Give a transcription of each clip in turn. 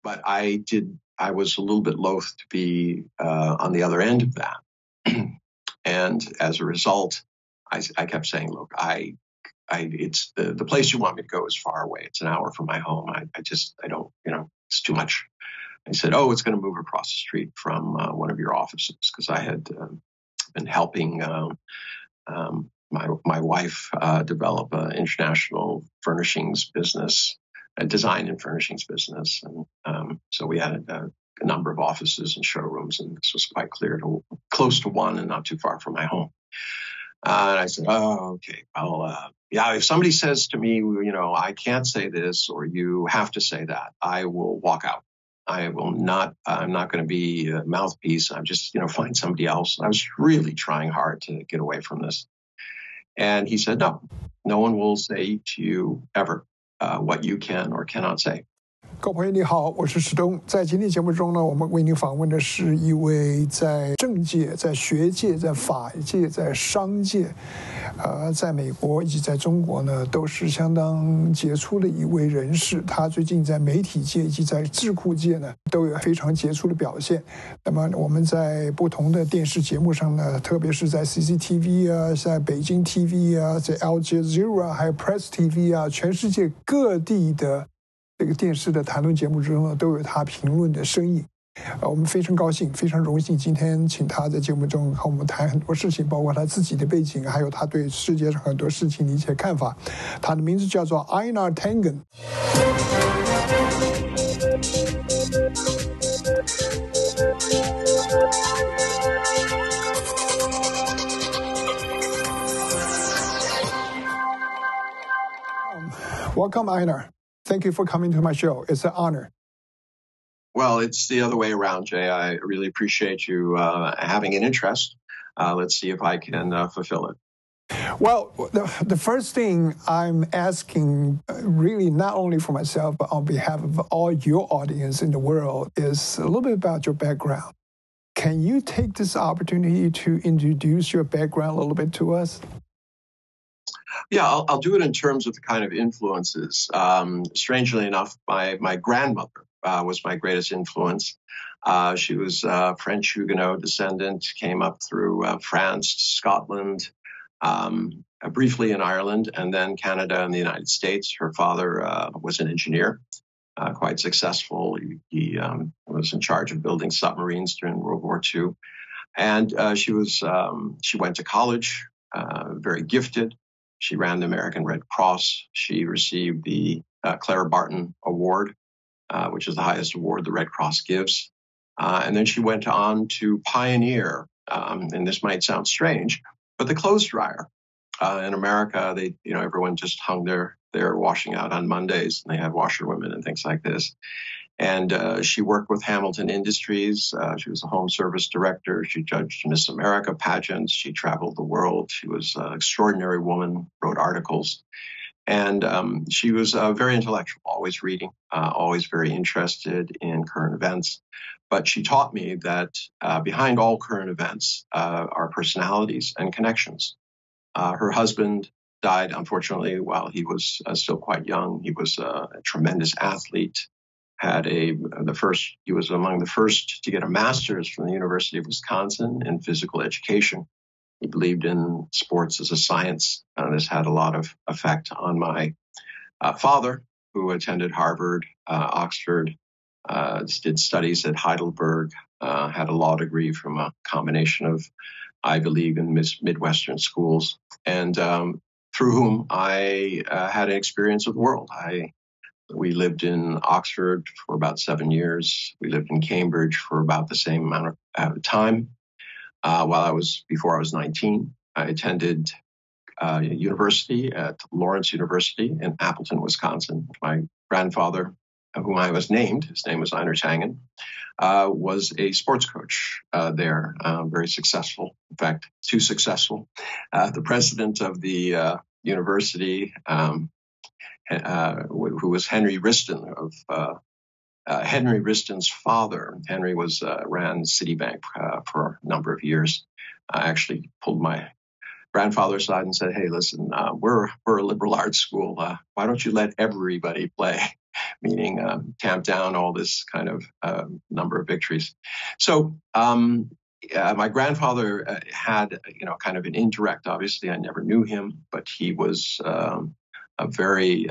but I was a little bit loath to be on the other end of that. And as a result, I kept saying, look, it's the place you want me to go is far away. It's an hour from my home. I don't, it's too much. He said, oh, it's going to move across the street from one of your offices, because I had been helping my wife develop an international furnishings business, a design and furnishings business. And so we had a number of offices and showrooms, and this was quite close to one and not too far from my home. And I said, oh, okay, well, yeah, if somebody says to me, I can't say this or you have to say that, I will walk out. I'm not going to be a mouthpiece. I'm just, find somebody else. I was really trying hard to get away from this. And he said, no one will say to you ever what you can or cannot say. 各位朋友你好，我是史东。在今天节目中呢，我们为您访问的是一位在政界、在学界、在法界、在商界，在美国以及在中国呢，都是相当杰出的一位人士。他最近在媒体界以及在智库界呢，都有非常杰出的表现。那么我们在不同的电视节目上呢，特别是在 CCTV 啊，在北京 TV 啊，在 Al Jazeera 还有 Press TV 啊，全世界各地的这个电视的谈论节目中呢，都有他评论的身影。我们非常高兴，非常荣幸，今天请他在节目中和我们谈很多事情，包括他自己的背景，还有他对世界上很多事情的一些看法。他的名字叫做 Einar Tangen。Welcome, Einar. Thank you for coming to my show. It's an honor. Well, it's the other way around, Jay. I really appreciate you having an interest. Let's see if I can fulfill it. Well, the first thing I'm asking, really not only for myself, but on behalf of all your audience in the world, is a little bit about your background. Can you take this opportunity to introduce your background a little bit to us? Yeah, I'll do it in terms of the kind of influences. Strangely enough, my grandmother was my greatest influence. She was a French Huguenot descendant, came up through France, Scotland, briefly in Ireland, and then Canada and the United States. Her father was an engineer, quite successful. He was in charge of building submarines during World War II. And she went to college, very gifted. She ran the American Red Cross. She received the Clara Barton Award, which is the highest award the Red Cross gives. And then she went on to pioneer, and this might sound strange, but the clothes dryer. In America, everyone just hung their washing out on Mondays, and they had washerwomen and things like this. And she worked with Hamilton Industries. She was a home service director. She judged Miss America pageants. She traveled the world. She was an extraordinary woman, wrote articles. And she was very intellectual, always reading, always very interested in current events. But she taught me that behind all current events are personalities and connections. Her husband died, unfortunately, while he was still quite young. He was a tremendous athlete. He was among the first to get a master's from the University of Wisconsin in physical education. He believed in sports as a science. This had a lot of effect on my father, who attended Harvard, Oxford, did studies at Heidelberg, had a law degree from a combination of Ivy League and Midwestern schools, and through whom I had an experience of the world. We lived in Oxford for about 7 years. We lived in Cambridge for about the same amount of time. Before I was 19, I attended university at Lawrence University in Appleton, Wisconsin. My grandfather, whom I was named, his name was Einar Tangen, was a sports coach there, very successful. In fact, too successful. The president of the university, who was Henry Riston Henry Riston's father. Henry ran Citibank for a number of years. I actually pulled my grandfather aside and said, "Hey, listen, we're a liberal arts school. Why don't you let everybody play meaning tamp down all this kind of number of victories. So my grandfather had, kind of an indirect, obviously I never knew him, but he was a very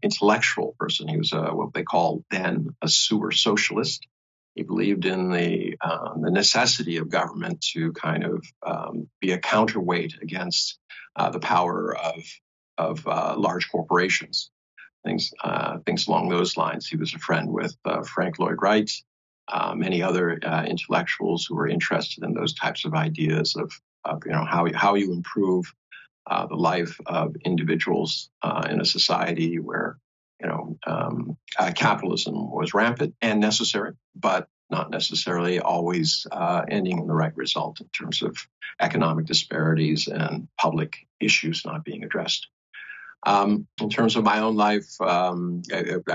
intellectual person. He was what they called then a sewer socialist. He believed in the necessity of government to kind of be a counterweight against the power of large corporations, things along those lines. He was a friend with Frank Lloyd Wright, many other intellectuals who were interested in those types of ideas of how you improve the life of individuals in a society where capitalism was rampant and necessary, but not necessarily always ending in the right result in terms of economic disparities and public issues not being addressed. In terms of my own life, I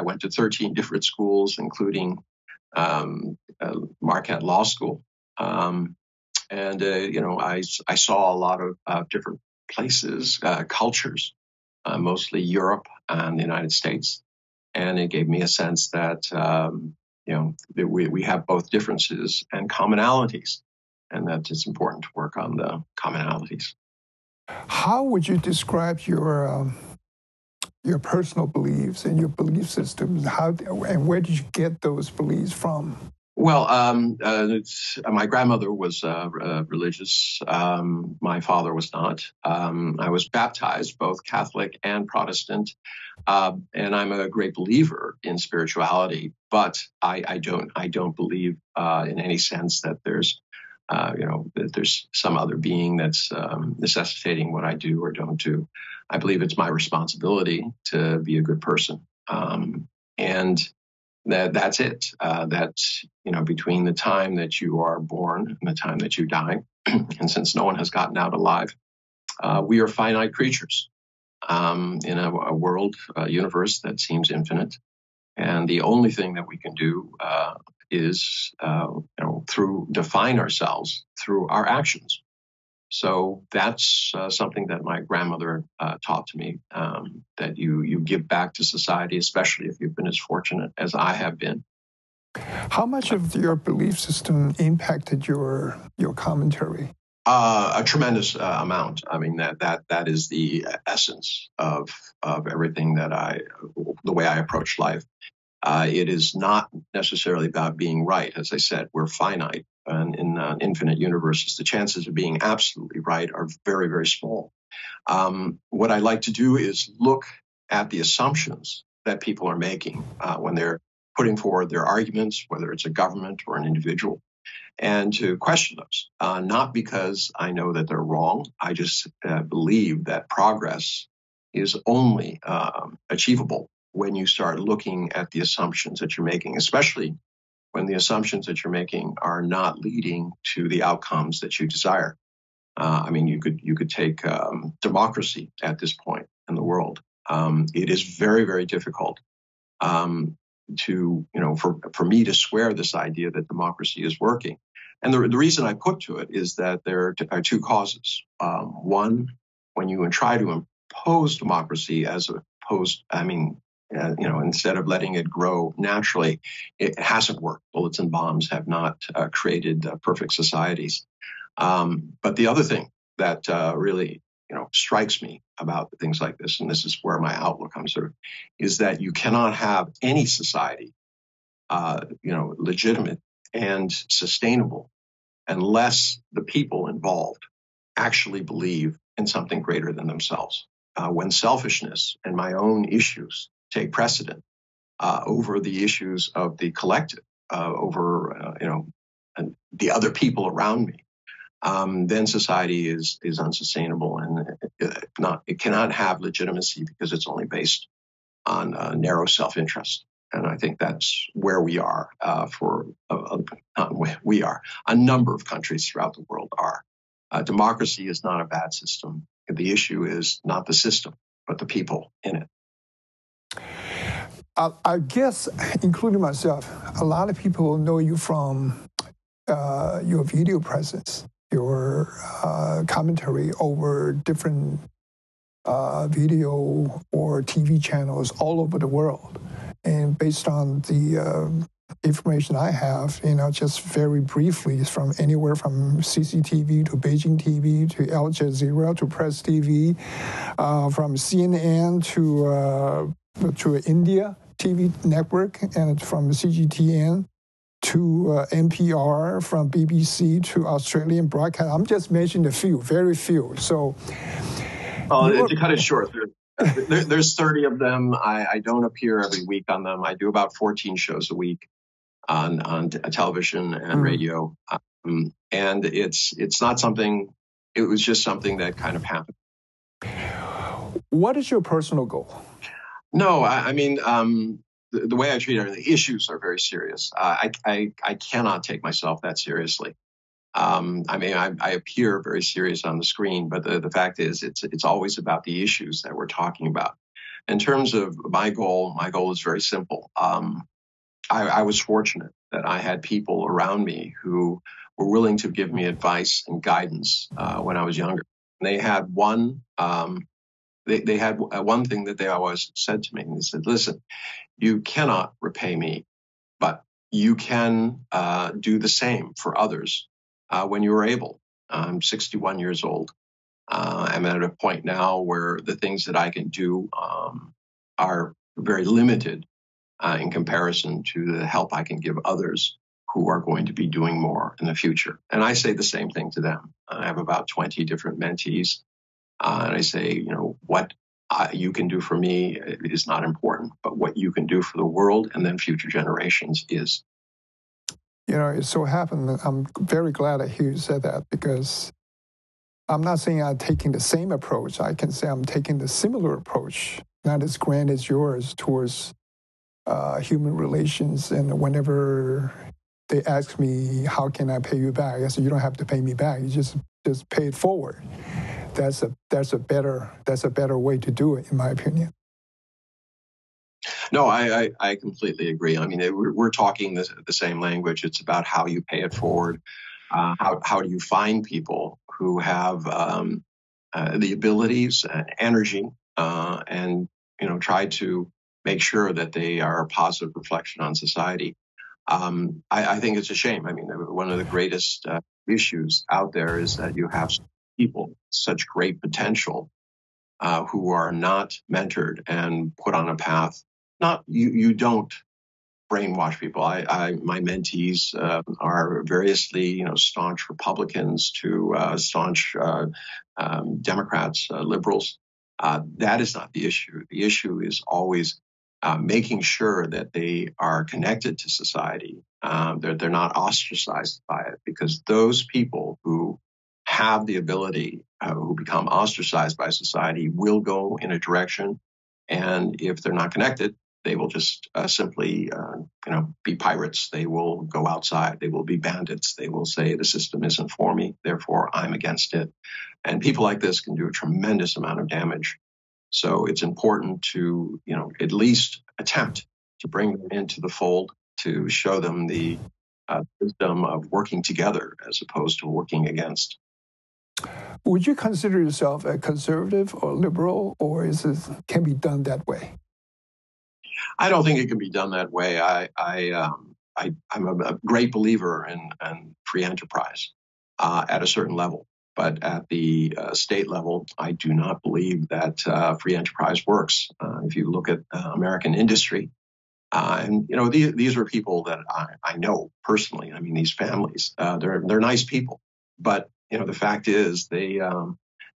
went to 13 different schools, including Marquette Law School. I saw a lot of different places, cultures, mostly Europe and the United States. And it gave me a sense that, that we have both differences and commonalities, and that it's important to work on the commonalities. How would you describe your personal beliefs and your belief systems? And where did you get those beliefs from? Well, my grandmother was religious. My father was not. I was baptized, both Catholic and Protestant, and I'm a great believer in spirituality. But I don't believe in any sense that there's that there's some other being that's necessitating what I do or don't do. I believe it's my responsibility to be a good person, and that's it. That's, between the time that you are born and the time that you die, and since no one has gotten out alive, we are finite creatures in a world, a universe that seems infinite. And the only thing that we can do is, define ourselves through our actions. So that's something that my grandmother taught to me, that you give back to society, especially if you've been as fortunate as I have been. How much of your belief system impacted your commentary? A tremendous amount. I mean, that is the essence of everything the way I approach life. It is not necessarily about being right. As I said, we're finite. And in infinite universes, the chances of being absolutely right are very, very small. What I like to do is look at the assumptions that people are making when they're putting forward their arguments, whether it's a government or an individual, and to question those, not because I know that they're wrong. I just believe that progress is only achievable when you start looking at the assumptions that you're making, especially when the assumptions that you're making are not leading to the outcomes that you desire. I mean, you could take democracy at this point in the world. It is very, very difficult for me to swear this idea that democracy is working. And the reason I put to it is that there are two causes. One, when you try to impose democracy instead of letting it grow naturally, it hasn't worked. Bullets and bombs have not created perfect societies. But the other thing that really, strikes me about things like this, and this is where my outlook comes through, is that you cannot have any society, legitimate and sustainable unless the people involved actually believe in something greater than themselves. When selfishness and my own issues take precedent over the issues of the collective, over the other people around me, then society is unsustainable, and it cannot have legitimacy because it's only based on narrow self-interest. And I think that's where we are a number of countries throughout the world are. Democracy is not a bad system. The issue is not the system, but the people in it. I guess, including myself, a lot of people know you from your video presence, your commentary over different video or TV channels all over the world. And based on the information I have, just very briefly, it's from anywhere from CCTV to Beijing TV to Al Jazeera to Press TV, from CNN to India TV network, and from CGTN to NPR, from BBC to Australian broadcast. I'm just mentioning a few, very few. So, to cut it short, there's 30 of them. I don't appear every week on them. I do about 14 shows a week on television and radio, and it's not something. It was just something that kind of happened. What is your personal goal? No, I mean, the way I treat it, the issues are very serious. I cannot take myself that seriously. I mean, I appear very serious on the screen, but the fact is, it's always about the issues that we're talking about. In terms of my goal is very simple. I was fortunate that I had people around me who were willing to give me advice and guidance when I was younger. And they had one. They had one thing that they always said to me. And they said, "Listen, you cannot repay me, but you can do the same for others when you are able." I'm 61 years old. I'm at a point now where the things that I can do are very limited in comparison to the help I can give others who are going to be doing more in the future. And I say the same thing to them. I have about 20 different mentees. And I say, what you can do for me is not important, but what you can do for the world and then future generations is. It so happened, I'm very glad that you said that, because I'm not saying I'm taking the same approach. I can say I'm taking the similar approach, not as grand as yours, towards human relations. And whenever they ask me, how can I pay you back? I say, you don't have to pay me back. You just pay it forward. That's a better way to do it, in my opinion. No, I completely agree. I mean, we're talking the same language. It's about how you pay it forward. How do you find people who have the abilities and energy, and try to make sure that they are a positive reflection on society. I think it's a shame. I mean, one of the greatest issues out there is that you have people, such great potential, who are not mentored and put on a path. You don't brainwash people. My mentees are variously, staunch Republicans to staunch Democrats, liberals. That is not the issue. The issue is always making sure that they are connected to society. They're not ostracized by it, because those people who have the ability, who become ostracized by society, will go in a direction. And if they're not connected, they will just simply, be pirates. They will go outside. They will be bandits. They will say the system isn't for me, therefore I'm against it. And people like this can do a tremendous amount of damage. So it's important to, at least attempt to bring them into the fold, to show them the wisdom of working together as opposed to working against. Would you consider yourself a conservative or liberal, or can be done that way? I don't think it can be done that way. I'm a great believer in free enterprise at a certain level. But at the state level, I do not believe that free enterprise works. If you look at American industry, and these are people that I know personally. I mean, these families, they're nice people. But the fact is, they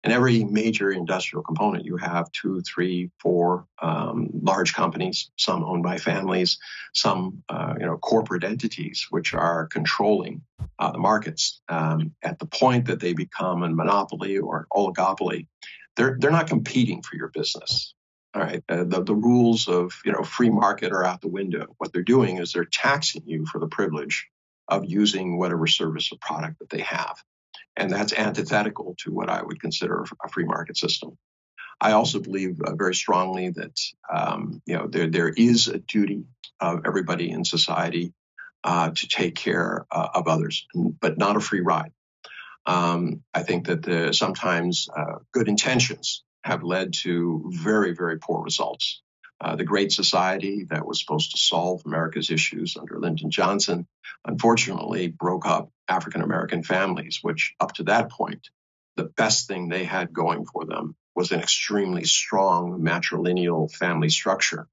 in every major industrial component, you have 2, 3, 4 large companies, some owned by families, some corporate entities which are controlling the markets. At the point that they become a monopoly or an oligopoly, they're not competing for your business. All right, the rules of free market are out the window. What they're doing is they're taxing you for the privilege of using whatever service or product that they have. And that's antithetical to what I would consider a free market system. I also believe very strongly that there is a duty of everybody in society to take care of others, but not a free ride. I think that sometimes good intentions have led to very, very poor results. The Great Society that was supposed to solve America's issues under Lyndon Johnson, unfortunately broke up African American families, which up to that point, the best thing they had going for them was an extremely strong matrilineal family structure.